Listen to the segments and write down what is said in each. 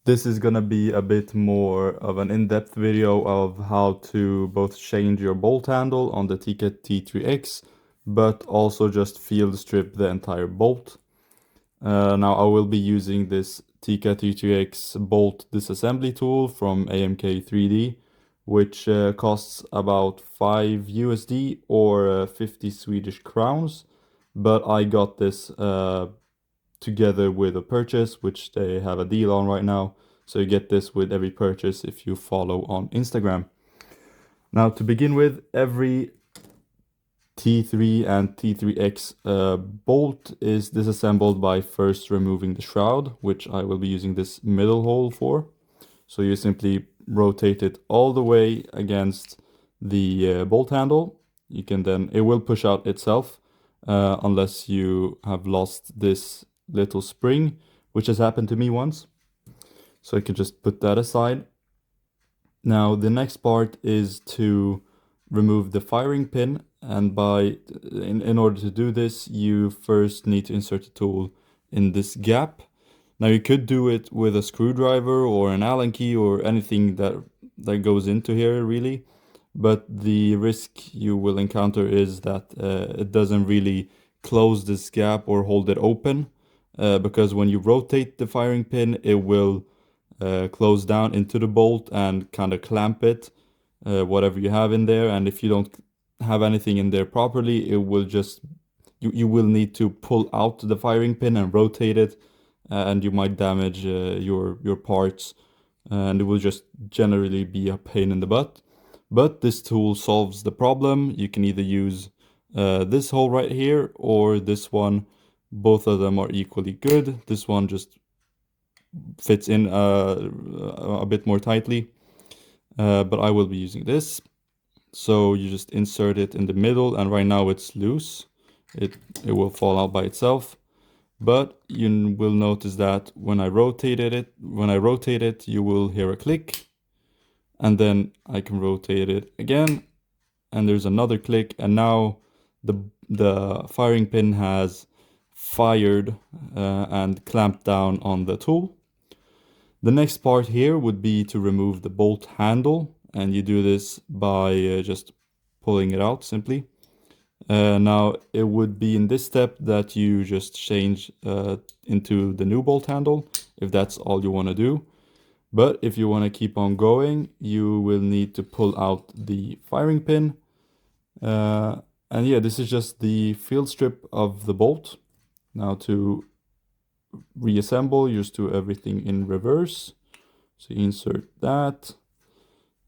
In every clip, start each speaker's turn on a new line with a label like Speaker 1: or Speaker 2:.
Speaker 1: This is gonna be a bit more of an in-depth video of how to both change your bolt handle on the Tikka T3x, but also just field strip the entire bolt. Now I will be using this Tikka T3x bolt disassembly tool from AMK3D, which costs about 5 USD or 50 Swedish crowns. But I got this together with a purchase, which they have a deal on right now. So you get this with every purchase if you follow on Instagram. Now to begin with, every T3 and T3X bolt is disassembled by first removing the shroud, which I will be using this middle hole for. So you simply rotate it all the way against the bolt handle. You can then, it will push out itself unless you have lost this little spring, which has happened to me once. So I can just put that aside. Now the next part is to remove the firing pin, and in order to do this you first need to insert the tool in this gap. Now you could do it with a screwdriver or an Allen key or anything that goes into here really, but the risk you will encounter is that it doesn't really close this gap or hold it open, because when you rotate the firing pin it will close down into the bolt and kind of clamp it, whatever you have in there. And if you don't have anything in there properly, it will just, you will need to pull out the firing pin and rotate it, and you might damage your parts, and it will just generally be a pain in the butt. But this tool solves the problem. You can either use this hole right here or this one. Both of them are equally good. This one just fits in a bit more tightly, but I will be using this. So you just insert it in the middle, and right now it's loose. It will fall out by itself. But you will notice that when I rotate it, you will hear a click, and then I can rotate it again, and there's another click, and now the firing pin has fired and clamped down on the tool. The next part here would be to remove the bolt handle, and you do this by just pulling it out simply. Now it would be in this step that you just change into the new bolt handle, if that's all you want to do. But if you want to keep on going, you will need to pull out the firing pin. And yeah, this is just the field strip of the bolt. Now to reassemble, you just do everything in reverse. So you insert that,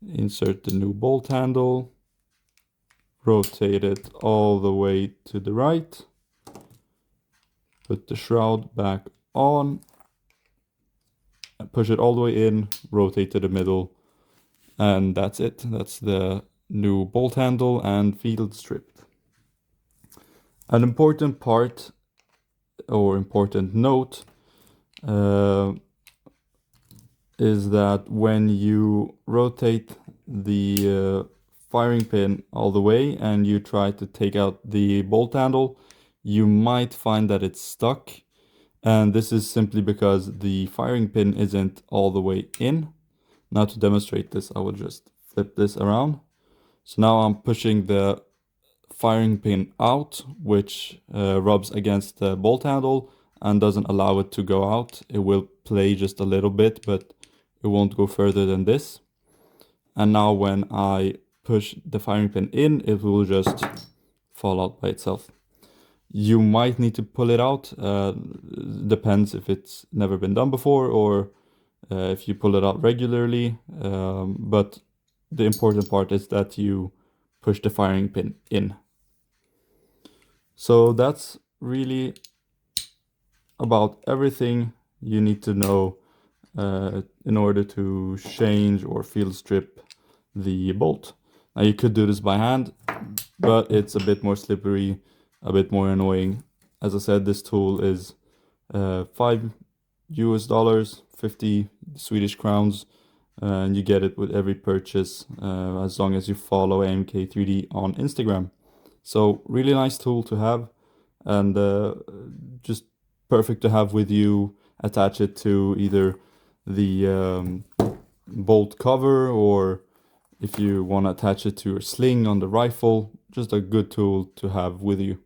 Speaker 1: insert the new bolt handle, rotate it all the way to the right, put the shroud back on, push it all the way in, rotate to the middle, and that's it. That's the new bolt handle and field stripped. An important part or important note is that when you rotate the firing pin all the way and you try to take out the bolt handle, you might find that it's stuck. And this is simply because the firing pin isn't all the way in. Now to demonstrate this, I will just flip this around. So now I'm pushing the firing pin out, which rubs against the bolt handle and doesn't allow it to go out. It will play just a little bit, but it won't go further than this. And now when I push the firing pin in, it will just fall out by itself. You might need to pull it out, depends if it's never been done before or if you pull it out regularly, but the important part is that you push the firing pin in. So that's really about everything you need to know in order to change or field strip the bolt. Now you could do this by hand, but it's a bit more slippery, a bit more annoying. As I said, this tool is 5 US dollars, 50 Swedish crowns, and you get it with every purchase as long as you follow AMK3D on Instagram. So really nice tool to have, and just perfect to have with you. Attach it to either the bolt cover, or if you want to attach it to your sling on the rifle, just a good tool to have with you.